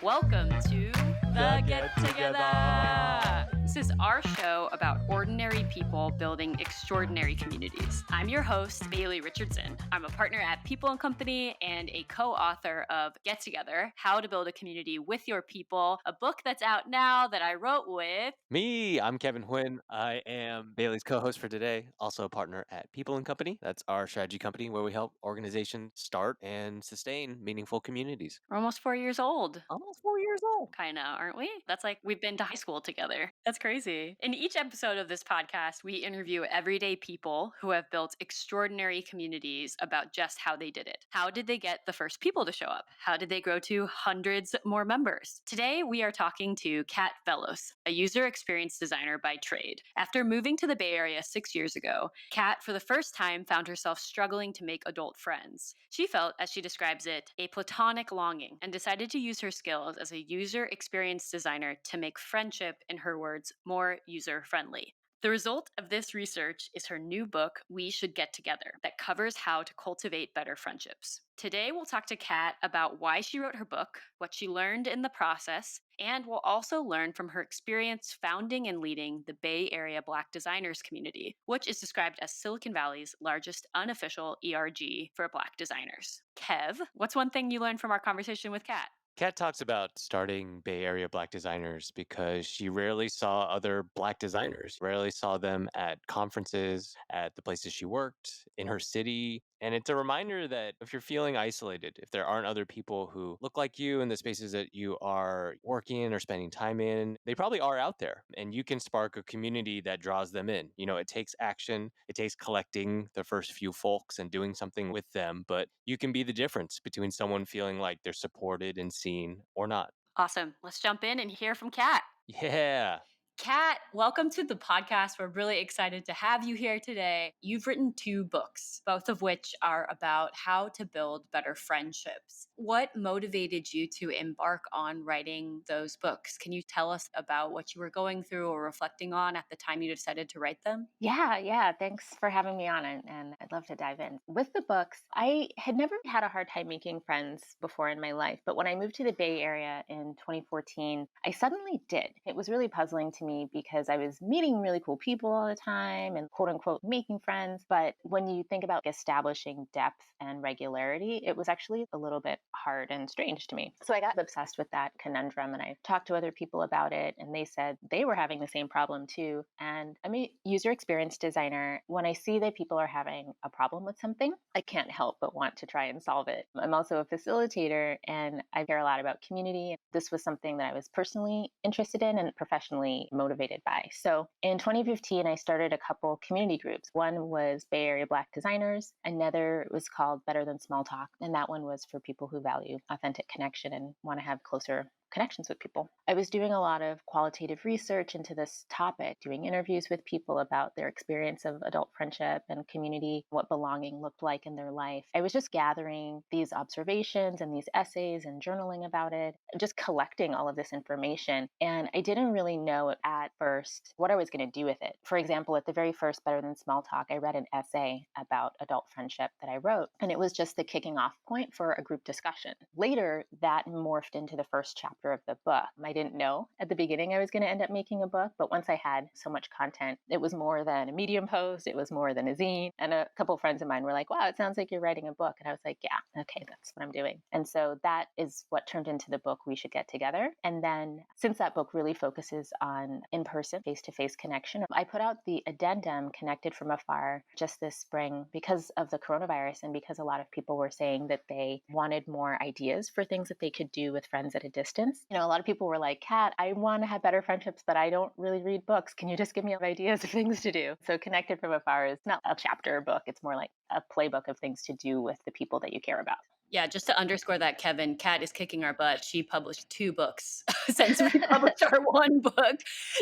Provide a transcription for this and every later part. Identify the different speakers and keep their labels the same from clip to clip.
Speaker 1: Welcome to The
Speaker 2: Get
Speaker 1: Get
Speaker 2: Together.
Speaker 1: Together. This is our show about ordinary people building extraordinary communities. I'm your host, Bailey Richardson. I'm a partner at People & Company and a co-author of Get Together, How to Build a Community with Your People, a book that's out now that I wrote with...
Speaker 2: Me, I'm Kevin Huynh. I am Bailey's co-host for today, also a partner at People & Company. That's our strategy company where we help organizations start and sustain meaningful communities.
Speaker 1: We're almost 4 years old.
Speaker 2: Almost 4 years old.
Speaker 1: Kinda, aren't we? That's like we've been to high school together. That's crazy. In each episode of this podcast, we interview everyday people who have built extraordinary communities about just how they did it. How did they get the first people to show up? How did they grow to hundreds more members? Today, we are talking to Kat Vellos, a user experience designer by trade. After moving to the Bay Area 6 years ago, Kat, for the first time, found herself struggling to make adult friends. She felt, as she describes it, a platonic longing and decided to use her skills as a user experience designer to make friendship, in her words, more user-friendly. The result of this research is her new book, We Should Get Together, that covers how to cultivate better friendships. Today, we'll talk to Kat about why she wrote her book, what she learned in the process, and we'll also learn from her experience founding and leading the Bay Area Black designers community, which is described as Silicon Valley's largest unofficial ERG for Black designers. Kev, what's one thing you learned from our conversation with Kat?
Speaker 2: Kat talks about starting Bay Area Black designers because she rarely saw other Black designers, rarely saw them at conferences, at the places she worked, in her city. And it's a reminder that if you're feeling isolated, if there aren't other people who look like you in the spaces that you are working in or spending time in, they probably are out there. And you can spark a community that draws them in. You know, it takes action, it takes collecting the first few folks and doing something with them, but you can be the difference between someone feeling like they're supported and seen or not.
Speaker 1: Awesome. Let's jump in and hear from Kat.
Speaker 2: Yeah.
Speaker 1: Kat, welcome to the podcast. We're really excited to have you here today. You've written 2 books, both of which are about how to build better friendships. What motivated you to embark on writing those books? Can you tell us about what you were going through or reflecting on at the time you decided to write them?
Speaker 3: Yeah. Thanks for having me on, and I'd love to dive in. With the books, I had never had a hard time making friends before in my life, but when I moved to the Bay Area in 2014, I suddenly did. It was really puzzling to me because I was meeting really cool people all the time and quote unquote making friends. But when you think about establishing depth and regularity, it was actually a little bit hard and strange to me. So I got obsessed with that conundrum and I talked to other people about it and they said they were having the same problem too. And I'm a user experience designer. When I see that people are having a problem with something, I can't help but want to try and solve it. I'm also a facilitator and I care a lot about community. This was something that I was personally interested in and professionally motivated by. So in 2015, I started a couple community groups. One was Bay Area Black designers. Another was called Better Than Small Talk. And that one was for people who value authentic connection and want to have closer connections with people. I was doing a lot of qualitative research into this topic, doing interviews with people about their experience of adult friendship and community, what belonging looked like in their life. I was just gathering these observations and these essays and journaling about it, just collecting all of this information. And I didn't really know at first what I was going to do with it. For example, at the very first Better Than Small Talk, I read an essay about adult friendship that I wrote, and it was just the kicking off point for a group discussion. Later, that morphed into the first chapter of the book. I didn't know at the beginning I was going to end up making a book, but once I had so much content, it was more than a Medium post, it was more than a zine. And a couple of friends of mine were like, wow, it sounds like you're writing a book. And I was like, yeah, okay, that's what I'm doing. And so that is what turned into the book, We Should Get Together. And then since that book really focuses on in-person, face-to-face connection, I put out the addendum, Connected from Afar, just this spring because of the coronavirus and because a lot of people were saying that they wanted more ideas for things that they could do with friends at a distance. You know, a lot of people were like, Kat, I want to have better friendships, but I don't really read books. Can you just give me ideas of things to do? So Connected from Afar is not a chapter book. It's more like a playbook of things to do with the people that you care about.
Speaker 1: Yeah, just to underscore that, Kevin, Kat is kicking our butt. She published 2 books since we published our 1 book.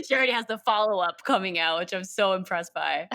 Speaker 1: She already has the follow-up coming out, which I'm so impressed by.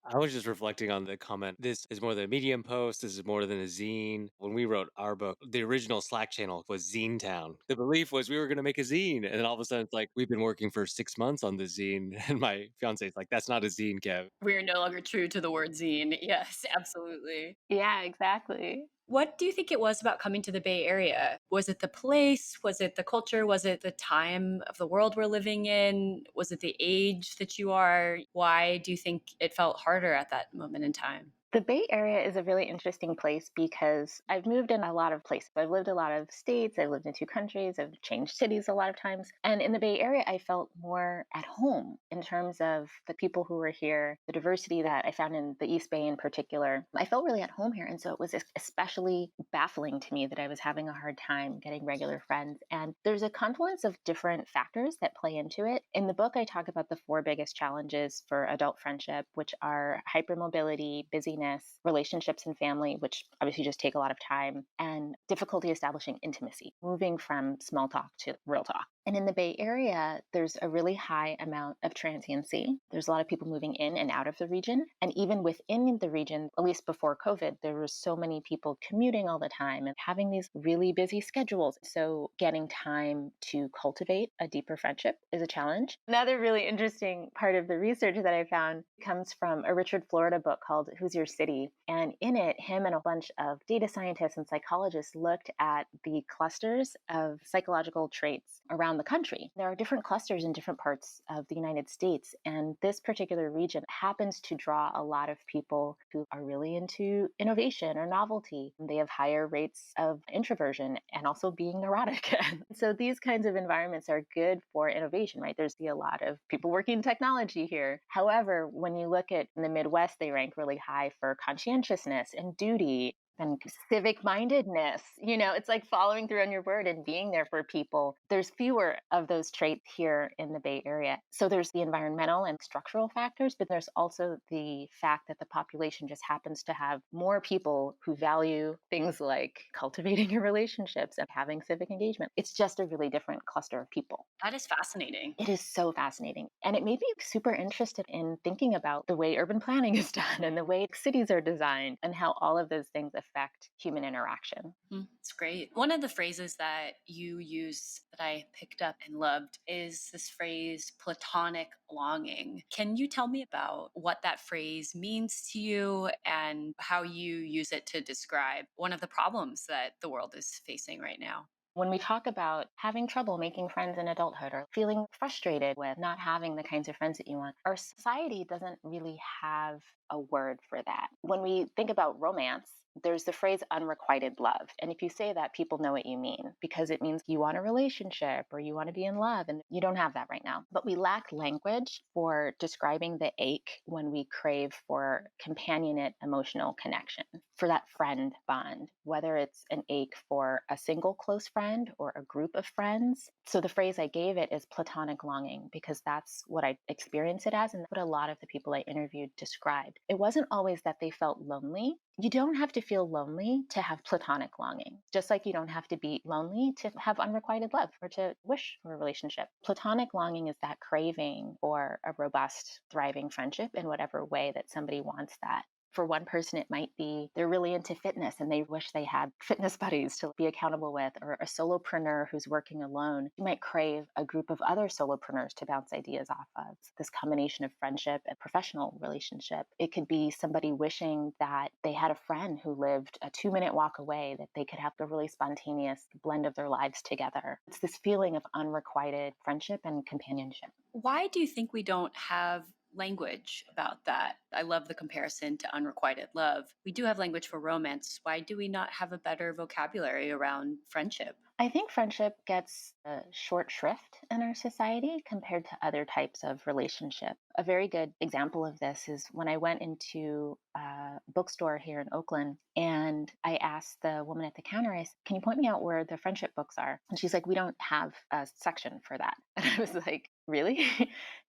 Speaker 2: I was just reflecting on the comment. This is more than a Medium post. This is more than a zine. When we wrote our book, the original Slack channel was Zine Town. The belief was we were going to make a zine. And then all of a sudden, it's like, we've been working for 6 months on the zine. And my fiance is like, that's not a zine, Kev.
Speaker 1: We are no longer true to the word zine. Yes, absolutely.
Speaker 3: Yeah, exactly.
Speaker 1: What do you think it was about coming to the Bay Area? Was it the place? Was it the culture? Was it the time of the world we're living in? Was it the age that you are? Why do you think it felt harder at that moment in time?
Speaker 3: The Bay Area is a really interesting place because I've moved in a lot of places. I've lived a lot of states. I've lived in two countries. I've changed cities a lot of times. And in the Bay Area, I felt more at home in terms of the people who were here, the diversity that I found in the East Bay in particular. I felt really at home here. And so it was especially baffling to me that I was having a hard time getting regular friends. And there's a confluence of different factors that play into it. In the book, I talk about the four biggest challenges for adult friendship, which are hypermobility, busyness, relationships and family, which obviously just take a lot of time, and difficulty establishing intimacy, moving from small talk to real talk. And in the Bay Area, there's a really high amount of transiency. There's a lot of people moving in and out of the region. And even within the region, at least before COVID, there were so many people commuting all the time and having these really busy schedules. So getting time to cultivate a deeper friendship is a challenge. Another really interesting part of the research that I found comes from a Richard Florida book called Who's Your City? And in it, him and a bunch of data scientists and psychologists looked at the clusters of psychological traits around the country. There are different clusters in different parts of the United States, and this particular region happens to draw a lot of people who are really into innovation or novelty. They have higher rates of introversion and also being neurotic. So these kinds of environments are good for innovation, right? There's a lot of people working in technology here. However, when you look at in the Midwest, they rank really high for conscientiousness and duty and civic mindedness. It's like following through on your word and being there for people. There's fewer of those traits here in the Bay Area. So there's the environmental and structural factors, but there's also the fact that the population just happens to have more people who value things like cultivating your relationships and having civic engagement. It's just a really different cluster of people.
Speaker 1: That is fascinating.
Speaker 3: It is so fascinating. And it made me super interested in thinking about the way urban planning is done and the way cities are designed and how all of those things affect human interaction.
Speaker 1: It's great. One of the phrases that you use that I picked up and loved is this phrase, platonic longing. Can you tell me about what that phrase means to you and how you use it to describe one of the problems that the world is facing right now?
Speaker 3: When we talk about having trouble making friends in adulthood or feeling frustrated with not having the kinds of friends that you want, our society doesn't really have a word for that. When we think about romance, there's the phrase unrequited love. And if you say that, people know what you mean because it means you want a relationship or you want to be in love, and you don't have that right now. But we lack language for describing the ache when we crave for companionate emotional connection, for that friend bond, whether it's an ache for a single close friend or a group of friends. So the phrase I gave it is platonic longing because that's what I experience it as and what a lot of the people I interviewed described. It wasn't always that they felt lonely. You don't have to feel lonely to have platonic longing, just like you don't have to be lonely to have unrequited love or to wish for a relationship. Platonic longing is that craving for a robust, thriving friendship in whatever way that somebody wants that. For one person, it might be they're really into fitness and they wish they had fitness buddies to be accountable with, or a solopreneur who's working alone. You might crave a group of other solopreneurs to bounce ideas off of. This combination of friendship and professional relationship. It could be somebody wishing that they had a friend who lived a 2-minute walk away, that they could have a really spontaneous blend of their lives together. It's this feeling of unrequited friendship and companionship.
Speaker 1: Why do you think we don't have language about that? I love the comparison to unrequited love. We do have language for romance. Why do we not have a better vocabulary around friendship?
Speaker 3: I think friendship gets a short shrift in our society compared to other types of relationship. A very good example of this is when I went into a bookstore here in Oakland and I asked the woman at the counter, I said, "Can you point me out where the friendship books are?" And she's like, "We don't have a section for that." And I was like, "Really?"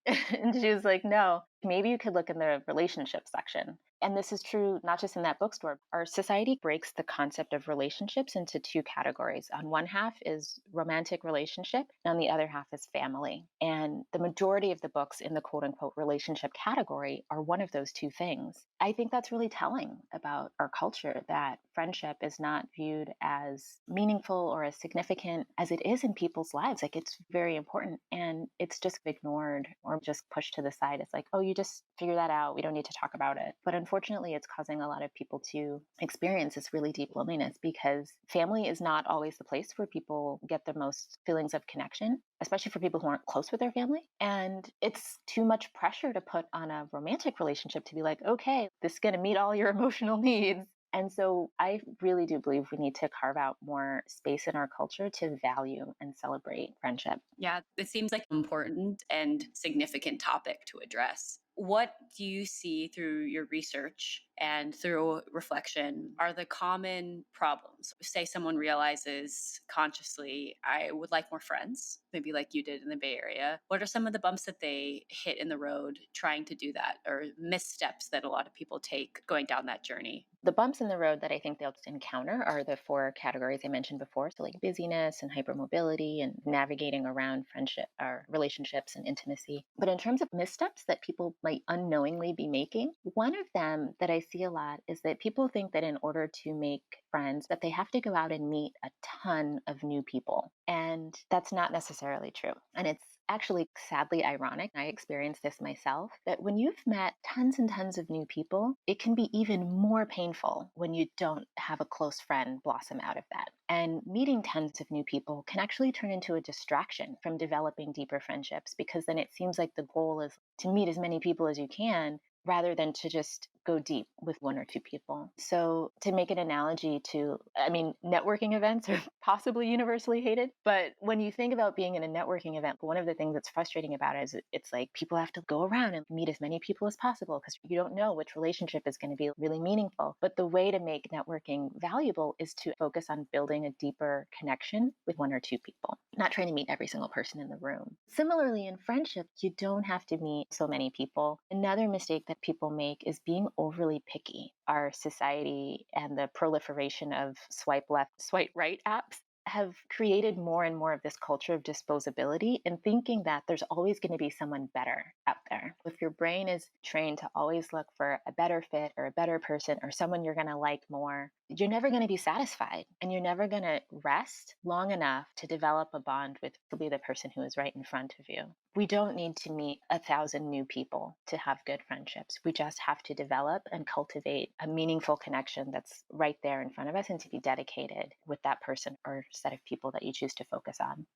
Speaker 3: And she was like, "No, maybe you could look in the relationship section." And this is true not just in that bookstore. Our society breaks the concept of relationships into two categories. On one half is romantic relationship, and on the other half is family. And the majority of the books in the quote unquote relationship category are one of those two things. I think that's really telling about our culture that friendship is not viewed as meaningful or as significant as it is in people's lives. Like it's very important and it's just ignored or just pushed to the side. It's like, oh, you just figure that out. We don't need to talk about it. But unfortunately, unfortunately, it's causing a lot of people to experience this really deep loneliness because family is not always the place where people get the most feelings of connection, especially for people who aren't close with their family. And it's too much pressure to put on a romantic relationship to be like, okay, this is going to meet all your emotional needs. And so I really do believe we need to carve out more space in our culture to value and celebrate friendship.
Speaker 1: Yeah, it seems like an important and significant topic to address. What do you see through your research and through reflection are the common problems? Say someone realizes consciously, I would like more friends, maybe like you did in the Bay Area. What are some of the bumps that they hit in the road trying to do that, or missteps that a lot of people take going down that journey?
Speaker 3: The bumps in the road that I think they'll just encounter are the four categories I mentioned before. So, like busyness and hypermobility and navigating around friendship or relationships and intimacy. But in terms of missteps that people might unknowingly be making, one of them that I see a lot is that people think that in order to make friends, that they have to go out and meet a ton of new people. And that's not necessarily true. And it's actually sadly ironic. I experienced this myself that when you've met tons and tons of new people, it can be even more painful when you don't have a close friend blossom out of that. And meeting tons of new people can actually turn into a distraction from developing deeper friendships because then it seems like the goal is to meet as many people as you can rather than to just go deep with one or two people. So, to make an analogy to, I mean, networking events are possibly universally hated, but when you think about being in a networking event, one of the things that's frustrating about it is it's like people have to go around and meet as many people as possible because you don't know which relationship is going to be really meaningful. But the way to make networking valuable is to focus on building a deeper connection with one or two people, not trying to meet every single person in the room. Similarly, in friendship, you don't have to meet so many people. Another mistake that people make is being overly picky. Our society and the proliferation of swipe left, swipe right apps have created more and more of this culture of disposability and thinking that there's always going to be someone better out there. If your brain is trained to always look for a better fit or a better person or someone you're going to like more, you're never going to be satisfied and you're never going to rest long enough to develop a bond with the person who is right in front of you. We don't need to meet 1,000 new people to have good friendships. We just have to develop and cultivate a meaningful connection that's right there in front of us and to be dedicated with that person or set of people that you choose to focus on.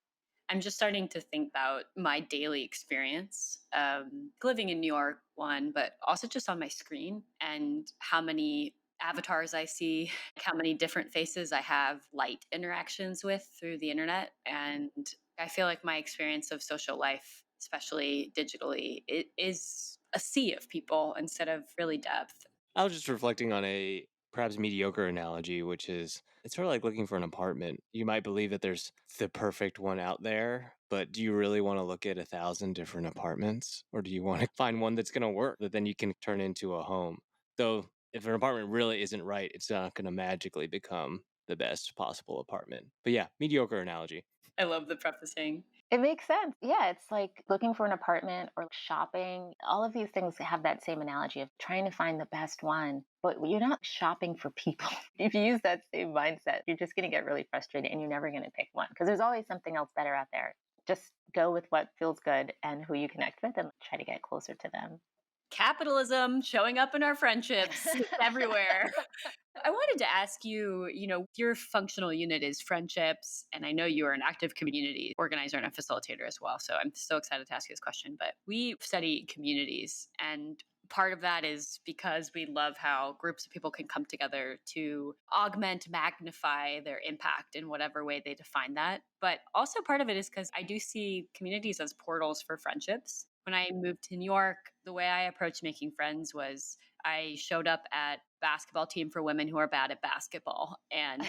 Speaker 1: I'm just starting to think about my daily experience, living in New York, one, but also just on my screen and how many avatars I see, how many different faces I have light interactions with through the internet. And I feel like my experience of social life, especially digitally, it is a sea of people instead of really depth.
Speaker 2: I was just reflecting on a perhaps mediocre analogy, which is it's sort of like looking for an apartment. You might believe that there's the perfect one out there, but do you really want to look at 1,000 different apartments? Or do you want to find one that's going to work that then you can turn into a home? Though, if an apartment really isn't right, it's not going to magically become the best possible apartment. But yeah, mediocre analogy.
Speaker 1: I love the prefacing.
Speaker 3: It makes sense. Yeah, it's like looking for an apartment or shopping. All of these things have that same analogy of trying to find the best one, but you're not shopping for people. If you use that same mindset, you're just going to get really frustrated and you're never going to pick one because there's always something else better out there. Just go with what feels good and who you connect with and try to get closer to them.
Speaker 1: Capitalism showing up in our friendships everywhere. I wanted to ask you, your functional unit is friendships, and I know you are an active community organizer and a facilitator as well. So I'm so excited to ask you this question. But we study communities, and part of that is because we love how groups of people can come together to augment, magnify their impact in whatever way they define that. But also part of it is because I do see communities as portals for friendships. When I moved to New York, the way I approached making friends was I showed up at basketball team for women who are bad at basketball. And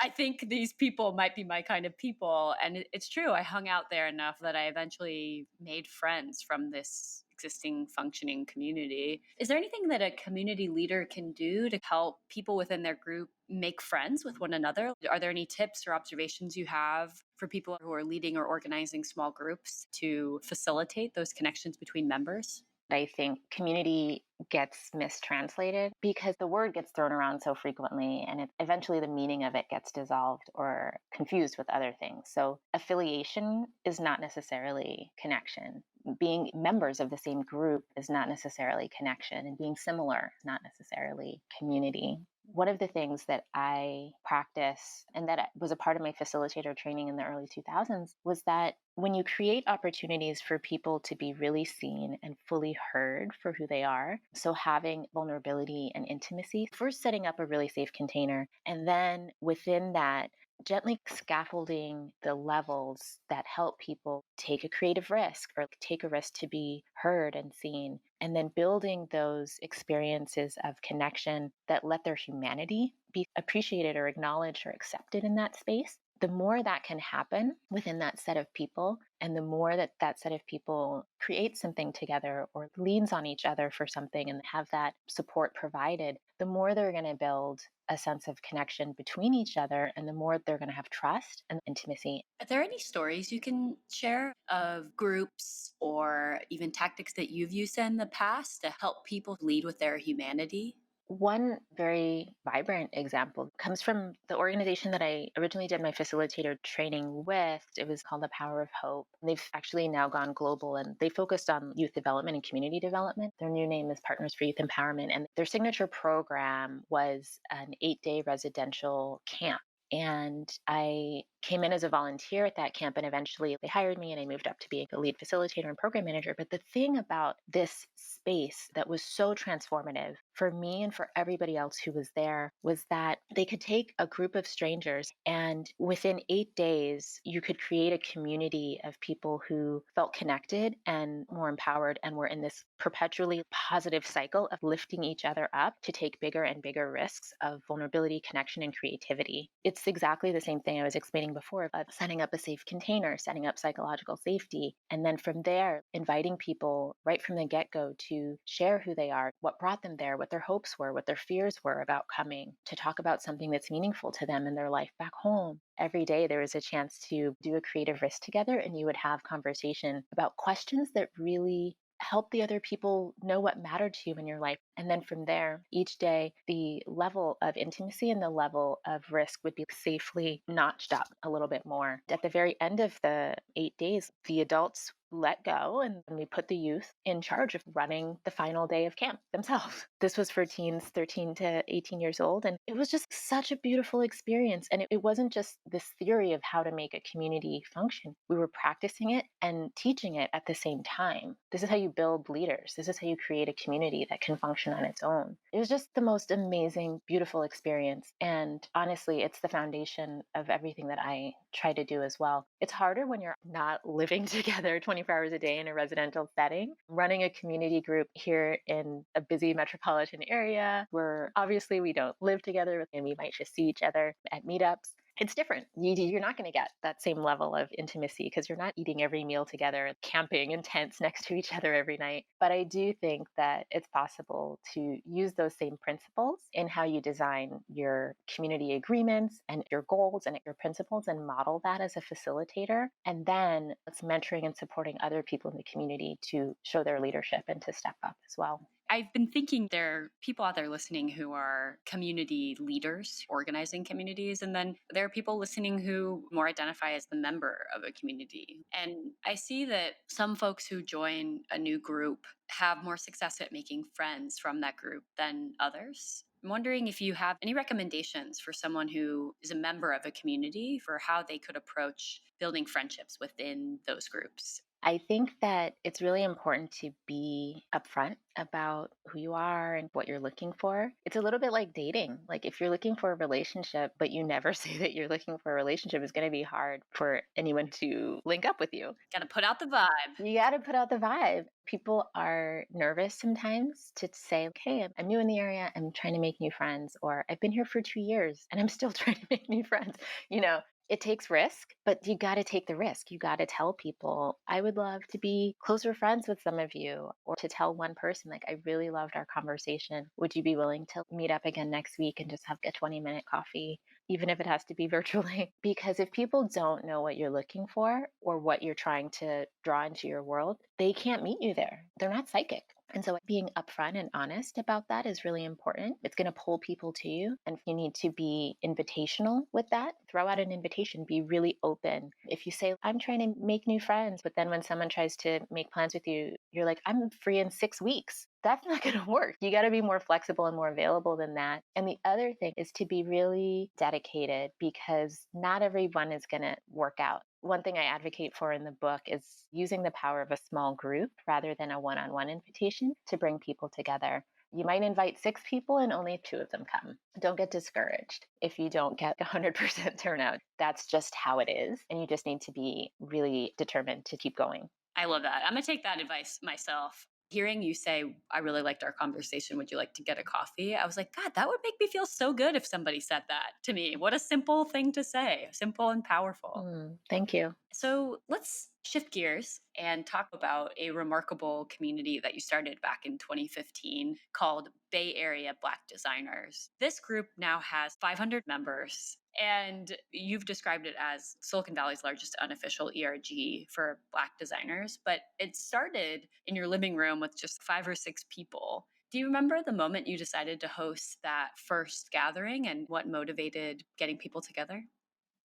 Speaker 1: I think these people might be my kind of people. And it's true. I hung out there enough that I eventually made friends from this existing functioning community. Is there anything that a community leader can do to help people within their group make friends with one another? Are there any tips or observations you have for people who are leading or organizing small groups to facilitate those connections between members?
Speaker 3: I think community gets mistranslated because the word gets thrown around so frequently, and eventually the meaning of it gets dissolved or confused with other things. So affiliation is not necessarily connection. Being members of the same group is not necessarily connection, and being similar is not necessarily community. One of the things that I practice and that was a part of my facilitator training in the early 2000s was that when you create opportunities for people to be really seen and fully heard for who they are, so having vulnerability and intimacy, first setting up a really safe container, and then within that, gently scaffolding the levels that help people take a creative risk or take a risk to be heard and seen, and then building those experiences of connection that let their humanity be appreciated or acknowledged or accepted in that space. The more that can happen within that set of people, and the more that that set of people creates something together or leans on each other for something and have that support provided, the more they're going to build a sense of connection between each other, and the more they're going to have trust and intimacy.
Speaker 1: Are there any stories you can share of groups or even tactics that you've used in the past to help people lead with their humanity?
Speaker 3: One very vibrant example comes from the organization that I originally did my facilitator training with. It was called The Power of Hope. They've actually now gone global, and they focused on youth development and community development. Their new name is Partners for Youth Empowerment, and their signature program was an 8-day residential camp. And I came in as a volunteer at that camp, and eventually they hired me and I moved up to being a lead facilitator and program manager. But the thing about this space that was so transformative for me and for everybody else who was there was that they could take a group of strangers, and within 8 days, you could create a community of people who felt connected and more empowered and were in this perpetually positive cycle of lifting each other up to take bigger and bigger risks of vulnerability, connection, and creativity. It's exactly the same thing I was explaining before about setting up a safe container, setting up psychological safety, and then from there, inviting people right from the get-go to share who they are, what brought them there, what their hopes were, what their fears were about coming, to talk about something that's meaningful to them in their life back home. Every day there was a chance to do a creative risk together, and you would have conversation about questions that really help the other people know what mattered to you in your life. And then from there, each day, the level of intimacy and the level of risk would be safely notched up a little bit more. At the very end of the 8 days, the adults let go, and we put the youth in charge of running the final day of camp themselves. This was for teens 13 to 18 years old, and it was just such a beautiful experience. And it wasn't just this theory of how to make a community function. We were practicing it and teaching it at the same time. This is how you build leaders. This is how you create a community that can function on its own. It was just the most amazing, beautiful experience. And honestly, it's the foundation of everything that I try to do as well. It's harder when you're not living together 24 hours a day in a residential setting. Running a community group here in a busy metropolitan area where obviously we don't live together and we might just see each other at meetups. It's different. You're not going to get that same level of intimacy because you're not eating every meal together, camping in tents next to each other every night. But I do think that it's possible to use those same principles in how you design your community agreements and your goals and your principles, and model that as a facilitator. And then it's mentoring and supporting other people in the community to show their leadership and to step up as well.
Speaker 1: I've been thinking there are people out there listening who are community leaders, organizing communities, and then there are people listening who more identify as the member of a community. And I see that some folks who join a new group have more success at making friends from that group than others. I'm wondering if you have any recommendations for someone who is a member of a community for how they could approach building friendships within those groups.
Speaker 3: I think that it's really important to be upfront about who you are and what you're looking for. It's a little bit like dating. Like if you're looking for a relationship, but you never say that you're looking for a relationship, it's going to be hard for anyone to link up with you.
Speaker 1: Got to put out the vibe.
Speaker 3: You got to put out the vibe. People are nervous sometimes to say, okay, I'm new in the area. I'm trying to make new friends. Or I've been here for 2 years and I'm still trying to make new friends. You know, it takes risk, but you got to take the risk. You got to tell people, I would love to be closer friends with some of you, or to tell one person, like, I really loved our conversation. Would you be willing to meet up again next week and just have a 20-minute coffee, even if it has to be virtually? Because if people don't know what you're looking for or what you're trying to draw into your world, they can't meet you there. They're not psychic. And so being upfront and honest about that is really important. It's going to pull people to you. And you need to be invitational with that. Throw out an invitation, be really open. If you say, I'm trying to make new friends, but then when someone tries to make plans with you, you're like, I'm free in 6 weeks. That's not going to work. You got to be more flexible and more available than that. And the other thing is to be really dedicated, because not everyone is going to work out. One thing I advocate for in the book is using the power of a small group rather than a one-on-one invitation to bring people together. You might invite 6 people and only 2 of them come. Don't get discouraged if you don't get 100% turnout. That's just how it is. And you just need to be really determined to keep going.
Speaker 1: I love that. I'm going to take that advice myself. Hearing you say, I really liked our conversation. Would you like to get a coffee? I was like, God, that would make me feel so good if somebody said that to me. What a simple thing to say, simple and powerful.
Speaker 3: Thank you.
Speaker 1: So let's shift gears and talk about a remarkable community that you started back in 2015 called Bay Area Black Designers. This group now has 500 members, and you've described it as Silicon Valley's largest unofficial ERG for Black designers, but it started in your living room with just 5 or 6 people. Do you remember the moment you decided to host that first gathering and what motivated getting people together?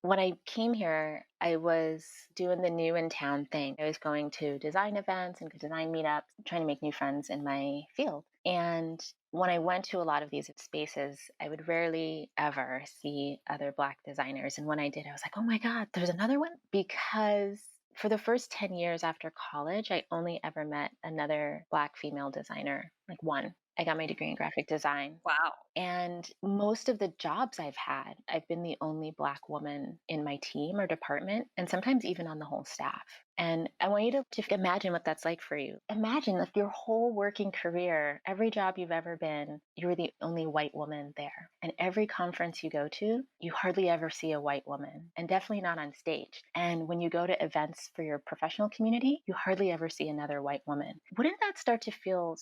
Speaker 3: When I came here, I was doing the new in town thing. I was going to design events and design meetups, trying to make new friends in my field. And when I went to a lot of these spaces, I would rarely ever see other Black designers. And when I did, I was like, oh my God, there's another one? Because for the first 10 years after college, I only ever met another Black female designer, like one. I got my degree in graphic design.
Speaker 1: Wow.
Speaker 3: And most of the jobs I've had, I've been the only Black woman in my team or department, and sometimes even on the whole staff. And I want you to imagine what that's like for you. Imagine if your whole working career, every job you've ever been, you were the only white woman there. And every conference you go to, you hardly ever see a white woman, and definitely not on stage. And when you go to events for your professional community, you hardly ever see another white woman. Wouldn't that start to feel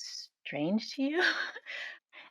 Speaker 3: strange to you?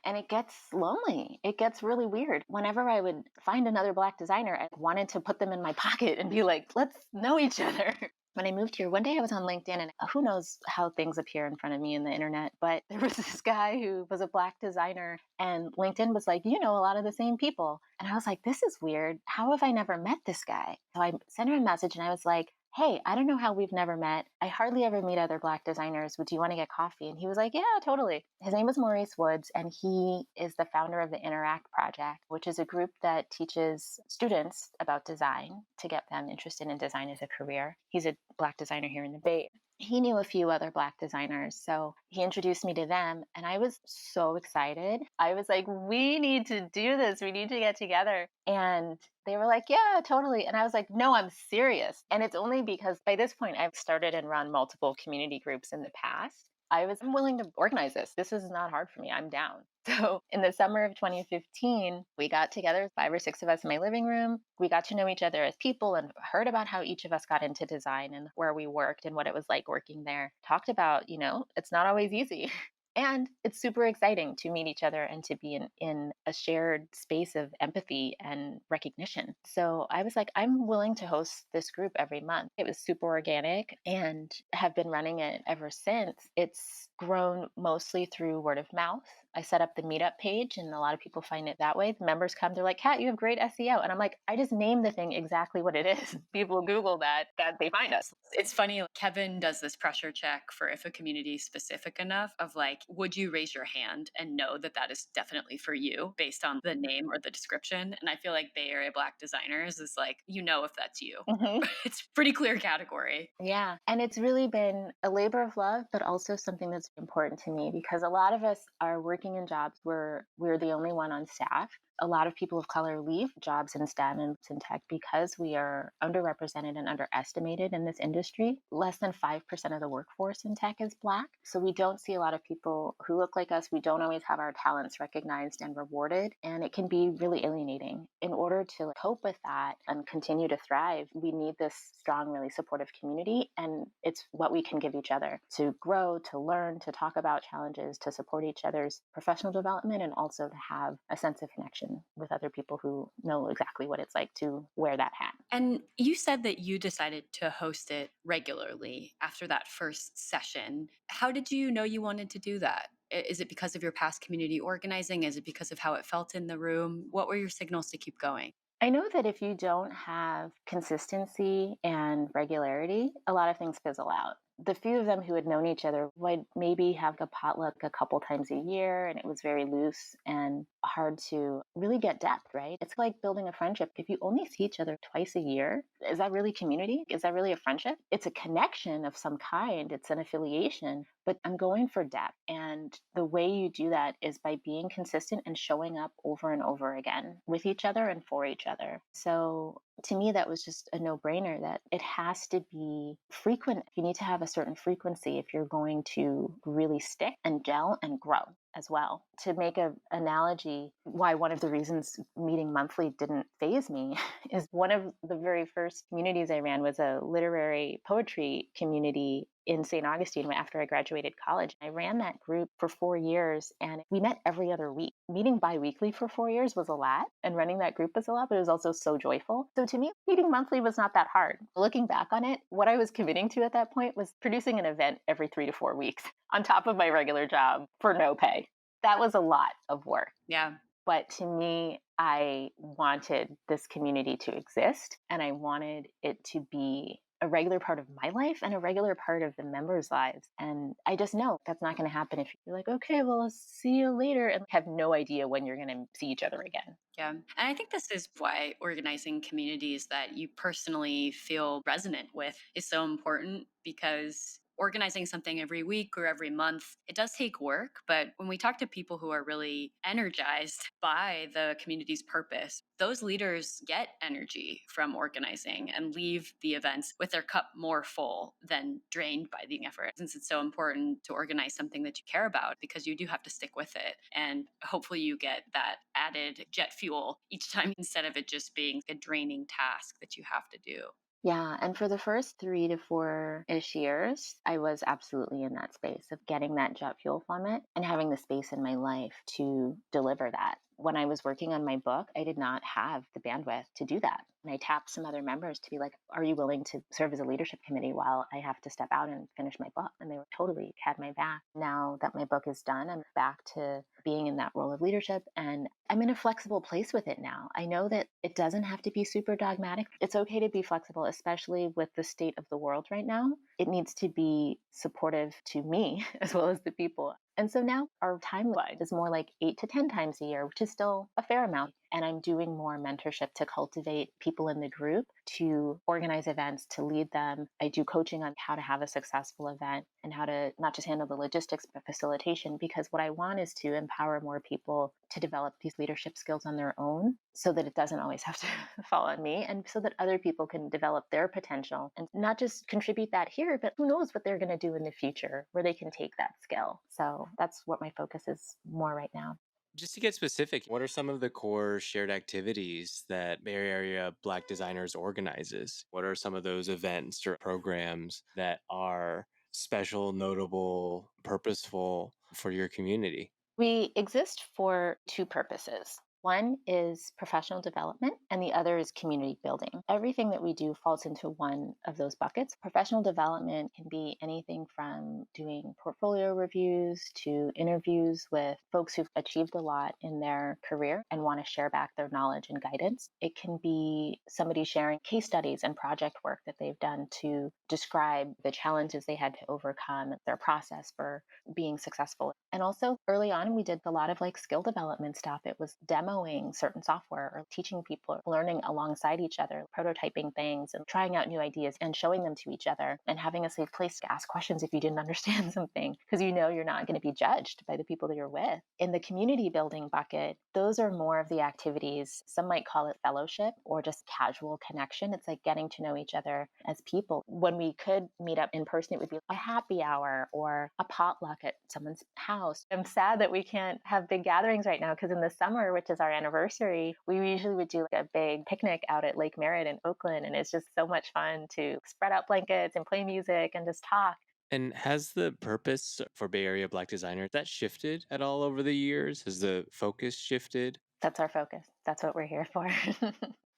Speaker 3: And it gets lonely. It gets really weird. Whenever I would find another Black designer, I wanted to put them in my pocket and be like, let's know each other. When I moved here, one day I was on LinkedIn, and who knows how things appear in front of me in the internet, but there was this guy who was a Black designer, and LinkedIn was like, you know, a lot of the same people. And I was like, this is weird. How have I never met this guy? So I sent him a message and I was like, hey, I don't know how we've never met. I hardly ever meet other Black designers. Would you want to get coffee? And he was like, yeah, totally. His name is Maurice Woods, and he is the founder of the Interact Project, which is a group that teaches students about design to get them interested in design as a career. He's a Black designer here in the Bay. He knew a few other Black designers, so he introduced me to them, and I was so excited. I was like, we need to do this. We need to get together. And they were like, yeah, totally. And I was like, no, I'm serious. And it's only because by this point, I've started and run multiple community groups in the past. I'm willing to organize this. This is not hard for me. I'm down. So in the summer of 2015, we got together, 5 or 6 of us in my living room. We got to know each other as people and heard about how each of us got into design and where we worked and what it was like working there. Talked about, it's not always easy. And it's super exciting to meet each other and to be in a shared space of empathy and recognition. So I was like, I'm willing to host this group every month. It was super organic and have been running it ever since. It's grown mostly through word of mouth. I set up the meetup page and a lot of people find it that way. The members come, they're like, Kat, you have great SEO. And I'm like, I just named the thing exactly what it is. People Google that they find us.
Speaker 1: It's funny, Kevin does this pressure check for if a community is specific enough of like, would you raise your hand and know that that is definitely for you based on the name or the description? And I feel like Bay Area Black designers is like, if that's you.
Speaker 3: Mm-hmm.
Speaker 1: It's pretty clear category.
Speaker 3: Yeah. And it's really been a labor of love, but also something that's important to me because a lot of us are working in jobs where we're the only one on staff. A lot of people of color leave jobs in STEM and in tech because we are underrepresented and underestimated in this industry. Less than 5% of the workforce in tech is Black. So we don't see a lot of people who look like us. We don't always have our talents recognized and rewarded. And it can be really alienating. In order to cope with that and continue to thrive, we need this strong, really supportive community. And it's what we can give each other to grow, to learn, to talk about challenges, to support each other's professional development, and also to have a sense of connection. conversation with other people who know exactly what it's like to wear that hat.
Speaker 1: And you said that you decided to host it regularly after that first session. How did you know you wanted to do that? Is it because of your past community organizing? Is it because of how it felt in the room? What were your signals to keep going?
Speaker 3: I know that if you don't have consistency and regularity, a lot of things fizzle out. The few of them who had known each other would maybe have a potluck a couple times a year, and it was very loose and hard to really get depth, right? It's like building a friendship. If you only see each other twice a year, is that really community? Is that really a friendship? It's a connection of some kind, it's an affiliation, but I'm going for depth. And the way you do that is by being consistent and showing up over and over again with each other and for each other. So to me, that was just a no brainer that it has to be frequent. You need to have a certain frequency if you're going to really stick and gel and grow as well. To make an analogy, why one of the reasons meeting monthly didn't phase me is one of the very first communities I ran was a literary poetry community in St. Augustine after I graduated college. I ran that group for 4 years and we met every other week. Meeting biweekly for 4 years was a lot, and running that group was a lot, but it was also so joyful. So to me, meeting monthly was not that hard. Looking back on it, what I was committing to at that point was producing an event every 3 to 4 weeks on top of my regular job for no pay. That was a lot of work.
Speaker 1: Yeah.
Speaker 3: But to me, I wanted this community to exist and I wanted it to be a regular part of my life and a regular part of the members' lives. And I just know that's not going to happen if you're like, okay, well, I'll see you later and have no idea when you're going to see each other again.
Speaker 1: Yeah. And I think this is why organizing communities that you personally feel resonant with is so important, because organizing something every week or every month, it does take work. But when we talk to people who are really energized by the community's purpose, those leaders get energy from organizing and leave the events with their cup more full than drained by the effort. Since it's so important to organize something that you care about, because you do have to stick with it. And hopefully you get that added jet fuel each time instead of it just being a draining task that you have to do.
Speaker 3: Yeah. And for the first 3 to 4-ish years, I was absolutely in that space of getting that jet fuel from it and having the space in my life to deliver that. When I was working on my book, I did not have the bandwidth to do that. And I tapped some other members to be like, are you willing to serve as a leadership committee while I have to step out and finish my book? And they were totally had my back. Now that my book is done, I'm back to being in that role of leadership and I'm in a flexible place with it now. I know that it doesn't have to be super dogmatic. It's okay to be flexible, especially with the state of the world right now. It needs to be supportive to me as well as the people. And so now our timeline is more like 8 to 10 times a year, which is still a fair amount. And I'm doing more mentorship to cultivate people in the group, to organize events, to lead them. I do coaching on how to have a successful event and how to not just handle the logistics, but facilitation, because what I want is to empower more people to develop these leadership skills on their own so that it doesn't always have to fall on me, and so that other people can develop their potential and not just contribute that here, but who knows what they're going to do in the future where they can take that skill. So that's what my focus is more right now.
Speaker 2: Just to get specific, what are some of the core shared activities that Bay Area Black Designers organizes? What are some of those events or programs that are special, notable, purposeful for your community?
Speaker 3: We exist for two purposes. One is professional development, and the other is community building. Everything that we do falls into one of those buckets. Professional development can be anything from doing portfolio reviews to interviews with folks who've achieved a lot in their career and want to share back their knowledge and guidance. It can be somebody sharing case studies and project work that they've done to describe the challenges they had to overcome, their process for being successful. And also early on, we did a lot of like skill development stuff. It was demoing certain software or teaching people, learning alongside each other, prototyping things and trying out new ideas and showing them to each other and having a safe place to ask questions if you didn't understand something, because you know you're not going to be judged by the people that you're with. In the community building bucket, those are more of the activities. Some might call it fellowship or just casual connection. It's like getting to know each other as people. When we could meet up in person, it would be a happy hour or a potluck at someone's house. I'm sad that we can't have big gatherings right now, because in the summer, which is our anniversary, we usually would do like a big picnic out at Lake Merritt in Oakland. And it's just so much fun to spread out blankets and play music and just talk.
Speaker 2: And has the purpose for Bay Area Black Designer that shifted at all over the years? Has the focus shifted?
Speaker 3: That's our focus. That's what we're here for.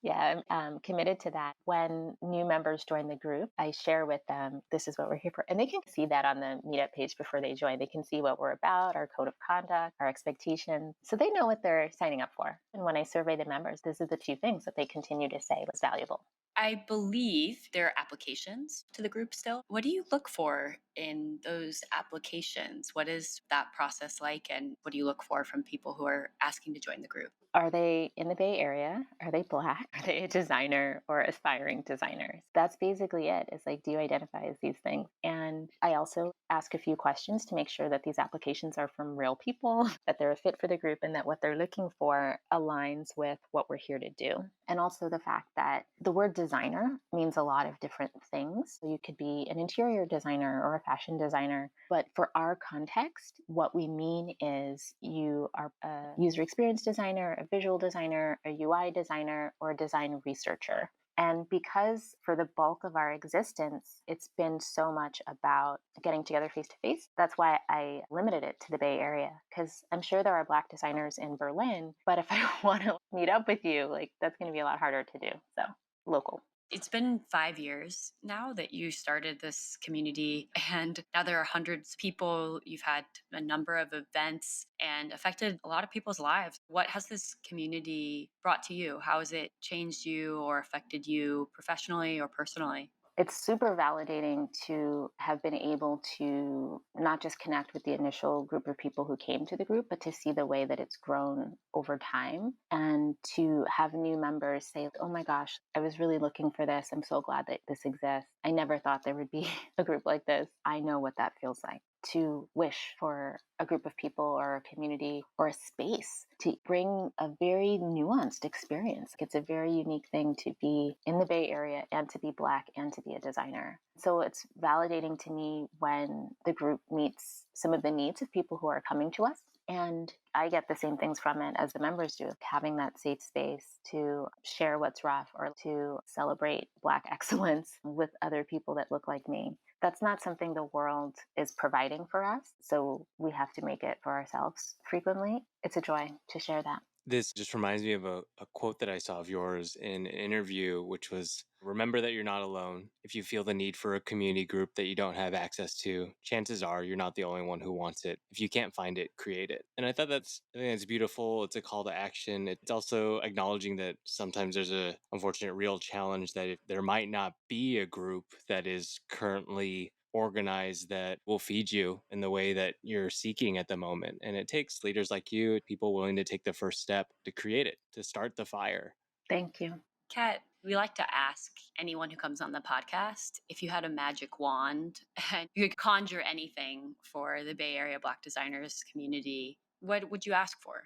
Speaker 3: Yeah, I'm committed to that. When new members join the group, I share with them, this is what we're here for. And they can see that on the meetup page before they join. They can see what we're about, our code of conduct, our expectations. So they know what they're signing up for. And when I survey the members, this is the two things that they continue to say was valuable.
Speaker 1: I believe there are applications to the group still. What do you look for in those applications? What is that process like? And what do you look for from people who are asking to join the group?
Speaker 3: Are they in the Bay Area? Are they Black? Are they a designer or aspiring designers? That's basically it. It's like, do you identify as these things? And I also ask a few questions to make sure that these applications are from real people, that they're a fit for the group, and that what they're looking for aligns with what we're here to do. And also the fact that the word designer means a lot of different things. So you could be an interior designer or a fashion designer. But for our context, what we mean is you are a user experience designer, a visual designer, a UI designer, or a design researcher. And because for the bulk of our existence, it's been so much about getting together face to face, that's why I limited it to the Bay Area. Because I'm sure there are Black designers in Berlin, but if I want to meet up with you, like that's going to be a lot harder to do. So local.
Speaker 1: It's been 5 years now that you started this community, and now there are hundreds of people. You've had a number of events and affected a lot of people's lives. What has this community brought to you? How has it changed you or affected you professionally or personally?
Speaker 3: It's super validating to have been able to not just connect with the initial group of people who came to the group, but to see the way that it's grown over time and to have new members say, oh my gosh, I was really looking for this. I'm so glad that this exists. I never thought there would be a group like this. I know what that feels like. To wish for a group of people or a community or a space to bring a very nuanced experience. It's a very unique thing to be in the Bay Area and to be Black and to be a designer. So it's validating to me when the group meets some of the needs of people who are coming to us. And I get the same things from it as the members do, having that safe space to share what's rough or to celebrate Black excellence with other people that look like me. That's not something the world is providing for us, so we have to make it for ourselves frequently. It's a joy to share that.
Speaker 2: This just reminds me of a quote that I saw of yours in an interview, which was, remember that you're not alone. If you feel the need for a community group that you don't have access to, chances are you're not the only one who wants it. If you can't find it, create it. And I think that's beautiful. It's a call to action. It's also acknowledging that sometimes there's a unfortunate real challenge that if there might not be a group that is currently organized that will feed you in the way that you're seeking at the moment. And it takes leaders like you, people willing to take the first step to create it, to start the fire.
Speaker 3: Thank you.
Speaker 1: Kat, we like to ask anyone who comes on the podcast if you had a magic wand and you could conjure anything for the Bay Area Black designers community, what would you ask for?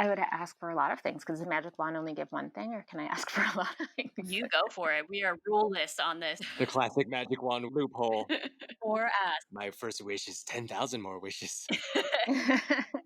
Speaker 3: I would ask for a lot of things because the magic wand only give one thing, or can I ask for a lot of things?
Speaker 1: You go for it. We are ruleless on this.
Speaker 2: The classic magic wand loophole.
Speaker 1: Or ask.
Speaker 2: My first wish is 10,000 more wishes.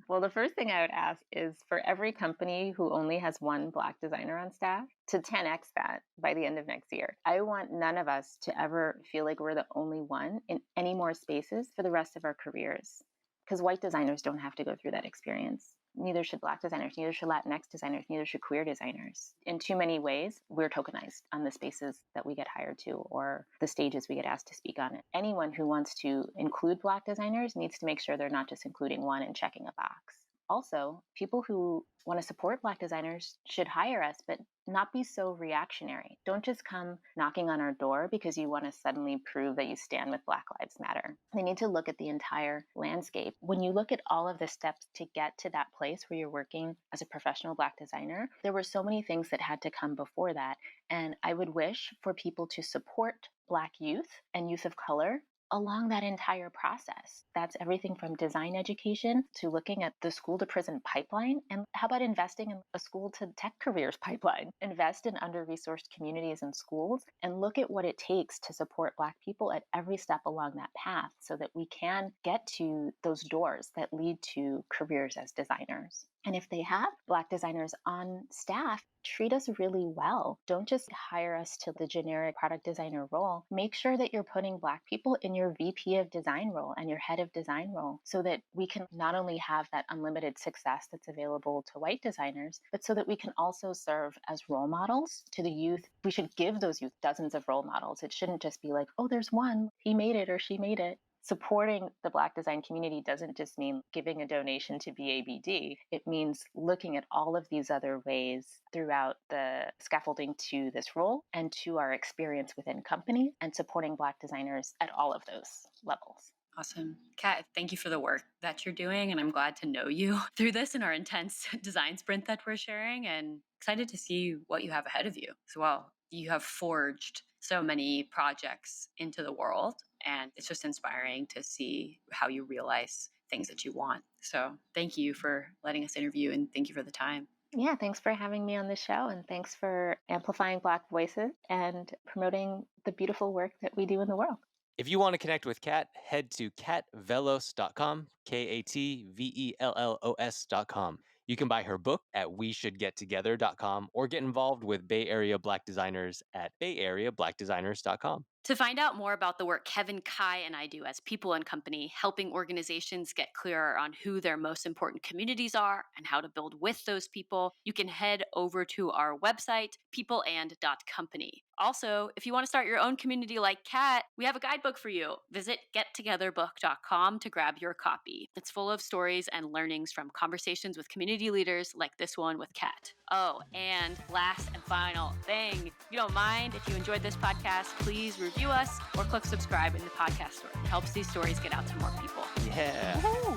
Speaker 3: Well, the first thing I would ask is for every company who only has one Black designer on staff to 10x that by the end of next year. I want none of us to ever feel like we're the only one in any more spaces for the rest of our careers. Because white designers don't have to go through that experience. Neither should Black designers, neither should Latinx designers, neither should queer designers. In too many ways, we're tokenized on the spaces that we get hired to or the stages we get asked to speak on. Anyone who wants to include Black designers needs to make sure they're not just including one and checking a box. Also, people who want to support Black designers should hire us, but not be so reactionary. Don't just come knocking on our door because you want to suddenly prove that you stand with Black Lives Matter. They need to look at the entire landscape. When you look at all of the steps to get to that place where you're working as a professional Black designer, there were so many things that had to come before that. And I would wish for people to support Black youth and youth of color along that entire process. That's everything from design education to looking at the school to prison pipeline. And how about investing in a school to tech careers pipeline? Invest in under-resourced communities and schools and look at what it takes to support Black people at every step along that path so that we can get to those doors that lead to careers as designers. And if they have Black designers on staff, treat us really well. Don't just hire us to the generic product designer role. Make sure that you're putting Black people in your VP of design role and your head of design role so that we can not only have that unlimited success that's available to white designers, but so that we can also serve as role models to the youth. We should give those youth dozens of role models. It shouldn't just be like, oh, there's one, he made it or she made it. Supporting the Black design community doesn't just mean giving a donation to BABD. It means looking at all of these other ways throughout the scaffolding to this role and to our experience within company, and supporting Black designers at all of those levels.
Speaker 1: Awesome. Kat, thank you for the work that you're doing. And I'm glad to know you through this and our intense design sprint that we're sharing, and excited to see what you have ahead of you as well. You have forged so many projects into the world, and it's just inspiring to see how you realize things that you want. So thank you for letting us interview, and thank you for the time.
Speaker 3: Yeah, thanks for having me on the show, and thanks for amplifying Black voices and promoting the beautiful work that we do in the world.
Speaker 2: If you want to connect with Kat, head to katvellos.com, KATVELLOS.com. You can buy her book at weshouldgettogether.com or get involved with Bay Area Black designers at bayareablackdesigners.com.
Speaker 1: To find out more about the work Kevin, Kai, and I do as People and Company, helping organizations get clearer on who their most important communities are and how to build with those people, you can head over to our website, peopleand.company. Also, if you want to start your own community like Kat, we have a guidebook for you. Visit gettogetherbook.com to grab your copy. It's full of stories and learnings from conversations with community leaders like this one with Kat. Oh, and last and final thing, if you don't mind, if you enjoyed this podcast, please review us or click subscribe in the podcast store. It helps these stories get out to more people.
Speaker 2: Yeah.
Speaker 1: Woo-hoo.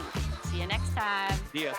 Speaker 1: See you next time.
Speaker 2: See ya.